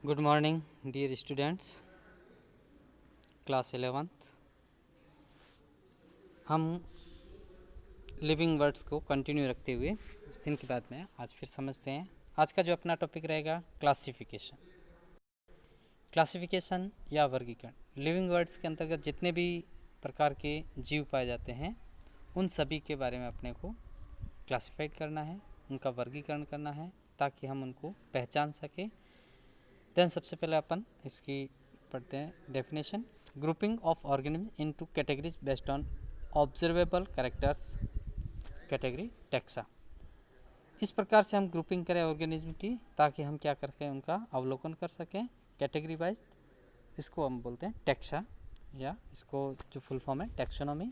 Good morning dear students, class 11th। हम living words को continue रखते हुए उस दिन के बाद में आज फिर समझते हैं। आज का जो अपना टॉपिक रहेगा क्लासिफिकेशन। क्लासिफिकेशन या वर्गीकरण। लिविंग वर्ड्स के अंतर्गत जितने भी प्रकार के जीव पाए जाते हैं उन सभी के बारे में अपने को क्लासिफाइड करना है, उनका वर्गीकरण करना है ताकि हम उनको पहचान सकें। देन सबसे पहले अपन इसकी पढ़ते हैं definition. Grouping of organism into categories based on observable characters, category taxa. इस प्रकार से हम ग्रुपिंग करें ऑर्गेनिज्म की ताकि हम क्या करके उनका अवलोकन कर सकें कैटेगरी वाइज। इसको हम बोलते हैं टैक्सा, या इसको जो फुल फॉर्म है टैक्सोनॉमी।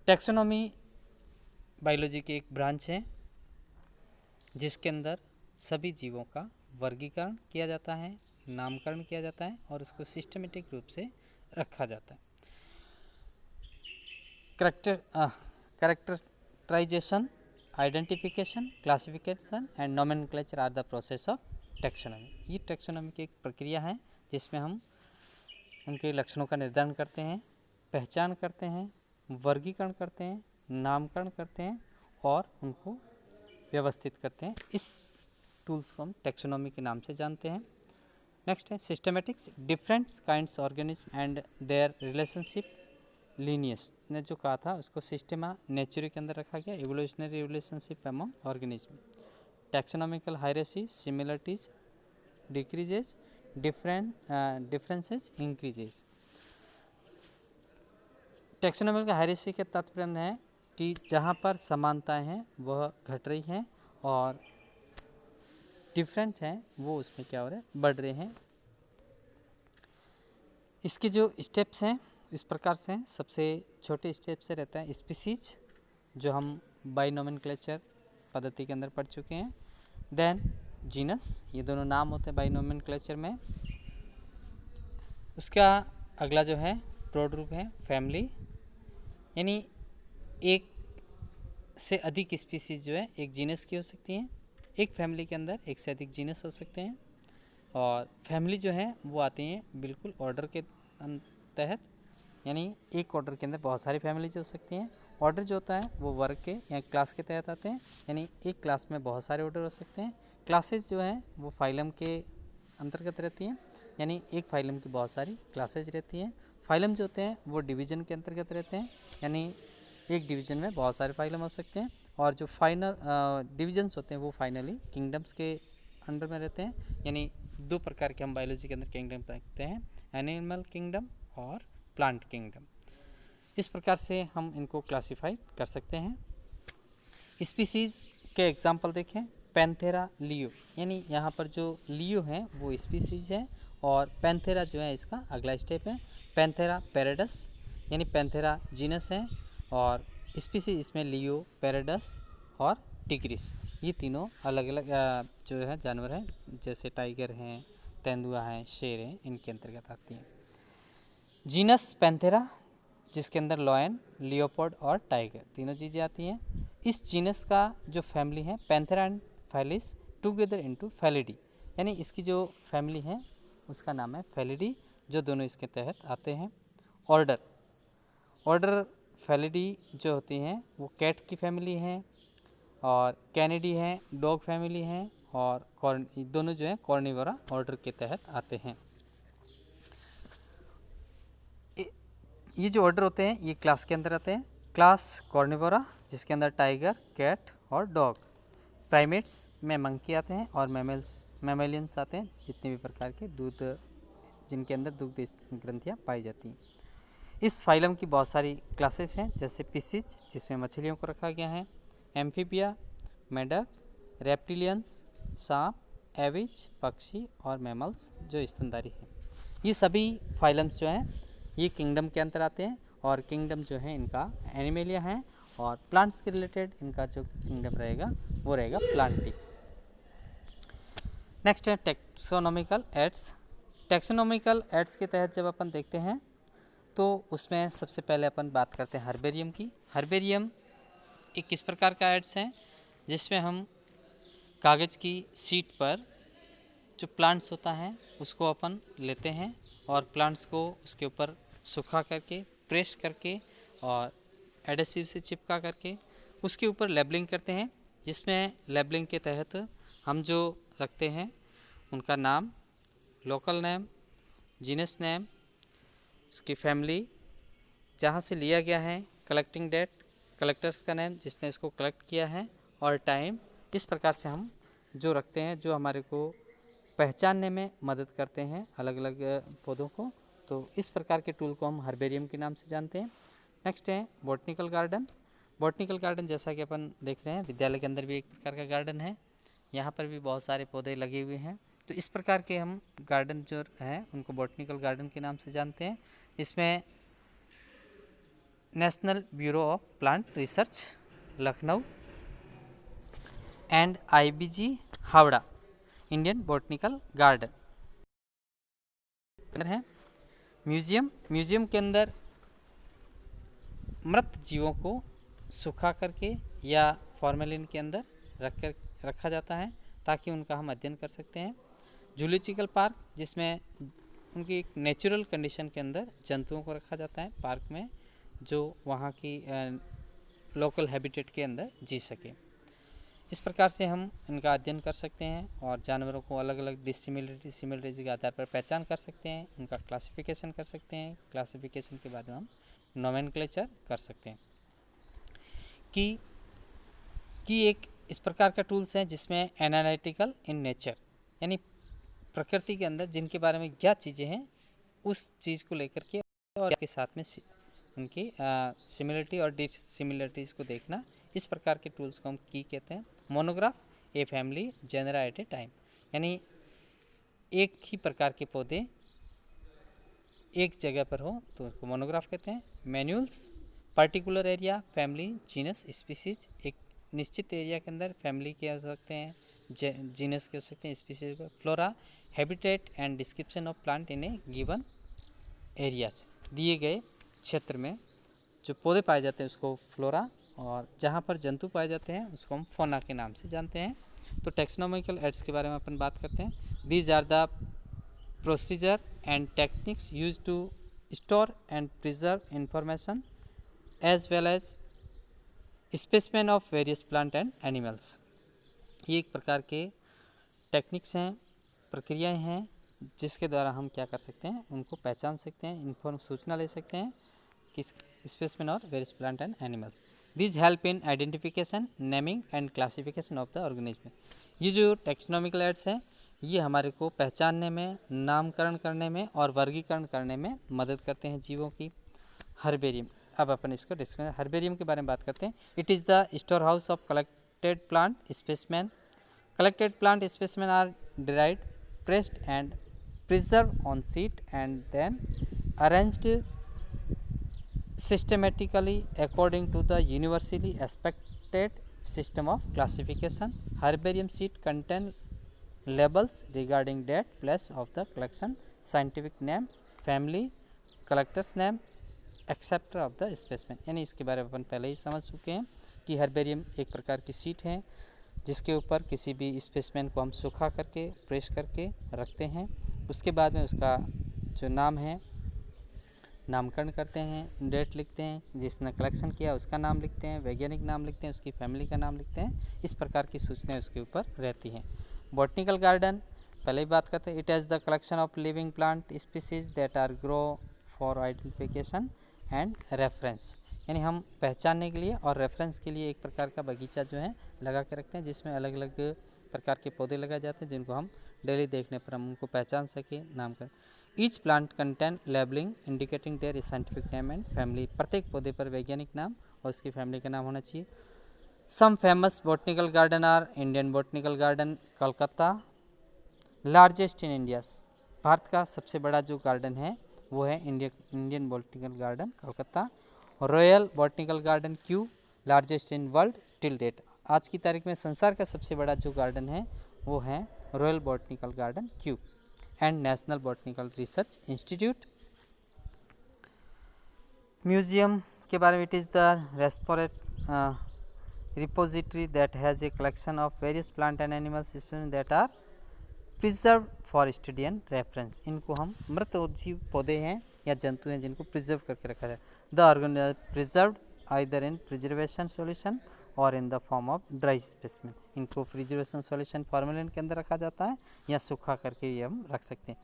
टैक्सोनॉमी बायोलॉजी की एक ब्रांच है जिसके अंदर सभी जीवों का वर्गीकरण किया जाता है, नामकरण किया जाता है और उसको सिस्टमेटिक रूप से रखा जाता है। Characterization, identification, classification and nomenclature are the process of taxonomy. ये टैक्सोनॉमी की एक प्रक्रिया है जिसमें हम उनके लक्षणों का निर्धारण करते हैं, पहचान करते हैं, वर्गीकरण करते हैं, नामकरण करते हैं और उनको व्यवस्थित करते हैं। इस टूल्स को हम टैक्सोनॉमी के नाम से जानते हैं। नेक्स्ट है systematics. Different kinds organism and their relationship Linnaeus ने जो कहा था उसको सिस्टेमा नेचुरी के अंदर रखा गया। Evolutionary relationship among organism. Taxonomical hierarchy, similarities decreases, differences increases. Taxonomical hierarchy के तात्पर्य है कि जहाँ पर समानताएं हैं वह घट रही हैं और डिफरेंट हैं वो उसमें क्या हो रहे हैं, बढ़ रहे हैं। इसके जो स्टेप्स हैं इस प्रकार से हैं। सबसे छोटे स्टेप से रहता है स्पीसीज, जो हम बाइनोमेनक्लेचर पद्धति के अंदर पढ़ चुके हैं। देन जीनस, ये दोनों नाम होते हैं बाइनोमेनक्लेचर में। उसका अगला जो है प्रोड रूप है फैमिली, यानी एक से अधिक स्पीसीज जो है एक जीनस की हो सकती हैं। एक फैमिली के अंदर एक से अधिक जीनस हो सकते हैं और फैमिली जो है वो आती हैं बिल्कुल ऑर्डर के तहत, यानी एक ऑर्डर के अंदर बहुत सारी फैमिलीज हो सकती हैं। ऑर्डर जो होता है वो वर्ग के या क्लास के तहत आते हैं, यानी एक क्लास में बहुत सारे ऑर्डर हो सकते हैं। क्लासेस जो हैं वो फाइलम के अंतर्गत रहती हैं, यानी एक फाइलम की बहुत सारी क्लासेज रहती हैं। फाइलम जो होते हैं वो डिवीज़न के अंतर्गत रहते हैं, यानी एक डिवीज़न में बहुत सारे फाइलम हो सकते हैं। और जो फाइनल डिवीजन्स होते हैं वो फाइनली किंगडम्स के अंडर में रहते हैं, यानी दो प्रकार के हम बायोलॉजी के अंदर किंगडम रखते हैं, एनिमल किंगडम और प्लांट किंगडम। इस प्रकार से हम इनको क्लासिफाई कर सकते हैं। स्पीसीज़ के एग्जांपल देखें। पैंथेरा लियो, यानी यहाँ पर जो लियो है वो स्पीसीज है और पैंथेरा जो है इसका अगला स्टेप है। पैंथेरा पैराडस, यानी पैंथेरा जीनस है और स्पीसीज इसमें लियो, पैराडस और टिग्रिस। ये तीनों अलग अलग जो है जानवर हैं, जैसे टाइगर हैं, तेंदुआ हैं, शेर हैं, इनके अंतर्गत आती हैं। जीनस पैंथेरा, जिसके अंदर लॉयन, लियोपोर्ड और टाइगर तीनों चीज़ें आती हैं। इस जीनस का जो फैमिली है panthera and felis together into felidae, यानी इसकी जो फैमिली है उसका नाम है फैलिडी, जो दोनों इसके तहत आते हैं। ऑर्डर फैलिडी जो होती हैं वो कैट की फैमिली है और कैनिडी है, डॉग फैमिली है और दोनों जो है कॉर्निवोरा ऑर्डर के तहत आते हैं। ये जो ऑर्डर होते हैं ये क्लास के अंदर आते हैं। क्लास कॉर्निवोरा, जिसके अंदर टाइगर, कैट और डॉग। प्राइमेट्स में मंकी आते हैं और मैमेलियंस आते हैं, जितने भी प्रकार के दूध जिनके अंदर दुग्ध ग्रंथियाँ पाई जाती हैं। इस फाइलम की बहुत सारी क्लासेस हैं, जैसे पिसिज जिसमें मछलियों को रखा गया है, एम्फीबिया, मेढक, रेप्टिलियंस, सांप, एविज पक्षी और मैमल्स जो स्तनधारी हैं। ये सभी फाइलम्स जो हैं ये किंगडम के अंतर आते हैं और किंगडम जो है इनका एनिमेलिया है और प्लांट्स के रिलेटेड इनका जो किंगडम रहेगा वो रहेगा प्लांटी। नेक्स्ट है टैक्सोनॉमिकल एड्स। टैक्सोनॉमिकल एड्स के तहत जब अपन देखते हैं तो उसमें सबसे पहले अपन बात करते हैं हर्बेरियम की। हर्बेरियम एक किस प्रकार का एड्स है जिसमें हम कागज़ की शीट पर जो प्लांट्स होता है उसको अपन लेते हैं और प्लांट्स को उसके ऊपर सुखा करके, प्रेस करके और एडेसिव से चिपका करके उसके ऊपर लेबलिंग करते हैं, जिसमें लेबलिंग के तहत हम जो रखते हैं उनका नाम, लोकल नेम, जीनस नेम, उसकी फैमिली, जहाँ से लिया गया है, कलेक्टिंग डेट, कलेक्टर्स का नेम जिसने इसको कलेक्ट किया है, और टाइम। इस प्रकार से हम जो रखते हैं जो हमारे को पहचानने में मदद करते हैं अलग अलग पौधों को। तो इस प्रकार के टूल को हम हर्बेरियम के नाम से जानते हैं। नेक्स्ट है बॉटनिकल गार्डन। बॉटनिकल गार्डन जैसा कि अपन देख रहे हैं विद्यालय के अंदर भी एक प्रकार का गार्डन है, यहाँ पर भी बहुत सारे पौधे लगे हुए हैं। तो इस प्रकार के हम गार्डन जो हैं उनको बॉटनिकल गार्डन के नाम से जानते हैं। इसमें national bureau of plant research Lucknow and IBG Howrah Indian botanical garden है। म्यूजियम के अंदर मृत जीवों को सुखा करके या फॉर्मेलिन के अंदर रखा जाता है ताकि उनका हम अध्ययन कर सकते हैं। जूलॉजिकल पार्क, जिसमें उनकी एक नेचुरल कंडीशन के अंदर जंतुओं को रखा जाता है पार्क में, जो वहाँ की लोकल हैबिटेट के अंदर जी सके। इस प्रकार से हम इनका अध्ययन कर सकते हैं और जानवरों को अलग अलग डिसिमिलरिटी सिमिलरिटी के आधार पर पहचान कर सकते हैं, उनका क्लासिफिकेशन कर सकते हैं। क्लासिफिकेशन के बाद में हम नोमेनक्लेचर कर सकते हैं कि एक इस प्रकार का टूल्स है जिसमें एनालिटिकल इन नेचर, यानी प्रकृति के अंदर जिनके बारे में क्या चीज़ें हैं उस चीज़ को लेकर के और के साथ में उनकी सिमिलरिटी और डिसिमिलरिटीज़ को देखना, इस प्रकार के टूल्स को हम की कहते हैं। Monograph, a family genera at a time, यानी एक ही प्रकार के पौधे एक जगह पर हो तो उसको मोनोग्राफ कहते हैं। Manuals, particular area, family, genus, species, एक निश्चित एरिया के अंदर फैमिली के हो सकते हैं, जीनस के हो सकते हैं, species. Flora, habitat and description of plant in A given areas, दिए गए क्षेत्र में जो पौधे पाए जाते हैं उसको फ्लोरा, और जहाँ पर जंतु पाए जाते हैं उसको हम फौना के नाम से जानते हैं। तो टेक्सोनोमिकल एड्स के बारे में अपन बात करते हैं। These are the procedure and techniques use to store and preserve information as well as specimen of various plant and animals. ये एक प्रकार के टेक्निक्स हैं, प्रक्रियाएं हैं जिसके द्वारा हम क्या कर सकते हैं, उनको पहचान सकते हैं, सूचना ले सकते हैं किस स्पेसिमेन और various plant and animals. This help in identification, naming and classification of the organism. ये जो टेक्सोनोमिकल एड्स हैं ये हमारे को पहचानने में, नामकरण करने में और वर्गीकरण करने में मदद करते हैं जीवों की। हर्बेरियम, अब अपन इसको डिस्कस हर्बेरियम के बारे में बात करते हैं। It is the store house of collected plant specimen. Collected plant specimen are derived, pressed and preserved on sheet and then arranged systematically according to the universally accepted system of classification. Herbarium sheet contain labels regarding date, place of the collection, scientific name, family, collector's name, acceptor of the specimen. यानी इसके बारे में अपन पहले ही समझ चुके हैं कि herbarium एक प्रकार की सीट है जिसके ऊपर किसी भी स्पेसिमेन को हम सुखा करके, प्रेस करके रखते हैं। उसके बाद में उसका जो नाम है नामकरण करते हैं, डेट लिखते हैं, जिसने कलेक्शन किया उसका नाम लिखते हैं, वैज्ञानिक नाम लिखते हैं, उसकी फैमिली का नाम लिखते हैं। इस प्रकार की सूचनाएं उसके ऊपर रहती हैं। बॉटनिकल गार्डन पहले ही बात करते हैं। It has the collection of living plant species that are grow for identification and reference, यानी हम पहचानने के लिए और रेफरेंस के लिए एक प्रकार का बगीचा जो है लगा के रखते हैं जिसमें अलग अलग प्रकार के पौधे लगाए जाते हैं जिनको हम डेली देखने पर हम उनको पहचान सके, नाम कर। Each plant contain labelling indicating their scientific name and family, प्रत्येक पौधे पर वैज्ञानिक नाम और उसकी फैमिली का नाम होना चाहिए। Some famous botanical garden are Indian botanical garden Calcutta, largest in India, Bharat का सबसे बड़ा जो गार्डन है वो है Indian botanical garden Calcutta. Royal botanical garden Kew, largest in world till date, आज की तारीख में संसार का सबसे बड़ा जो गार्डन है वो है royal botanical garden Q. And national botanical research institute. Museum के बारे में, it is the repository that has a collection of various plant and animal species that are preserve for study and reference, इनको हम मृत उज्जीव पौधे हैं या जंतु हैं जिनको प्रिजर्व करके रखा जाए। The organism preserve either in preservation solution और in the form of dry specimen, इनको प्रिजर्वेशन सॉल्यूशन फॉर्मेलिन के अंदर रखा जाता है या सूखा करके ये हम रख सकते हैं।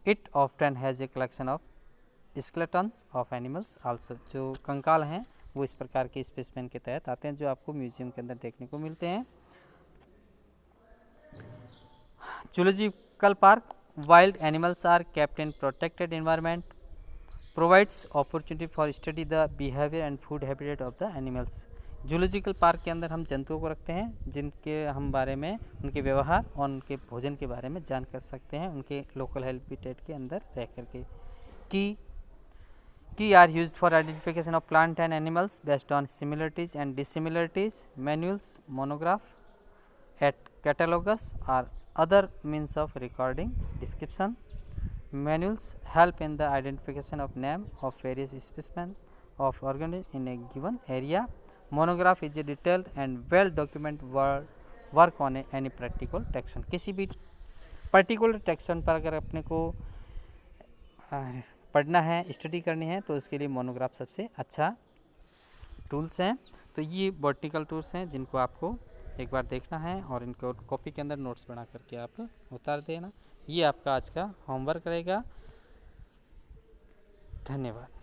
It often has a collection of skeletons of animals also, जो कंकाल हैं वो इस प्रकार के स्पेसिमेन के तहत आते हैं जो आपको म्यूजियम के अंदर देखने को मिलते हैं। Zoological park, wild animals are kept in protected environment, provides opportunity for study the behaviour and food habitat of the animals. Zoological park के अंदर हम जंतुओं को रखते हैं जिनके हम बारे में उनके व्यवहार और उनके भोजन के बारे में जान कर सकते हैं उनके लोकल हैबिटेट के अंदर रह करके। Key are used for identification of plant and animals based on similarities and dissimilarities. Manuals, monograph, catalogus or other means of recording description. Manuals help in the identification of name of various specimens of organisms in a given area. Monograph is a detailed and well documented work on any particular taxon. किसी भी particular taxon पर अगर अपने को पढ़ना है, study करनी है, तो उसके लिए मोनोग्राफ सबसे अच्छा टूल्स हैं। तो ये बॉटनिकल टूल्स हैं जिनको आपको एक बार देखना है और इनको कॉपी के अंदर नोट्स बना करके आप उतार देना। ये आपका आज का होमवर्क रहेगा। धन्यवाद।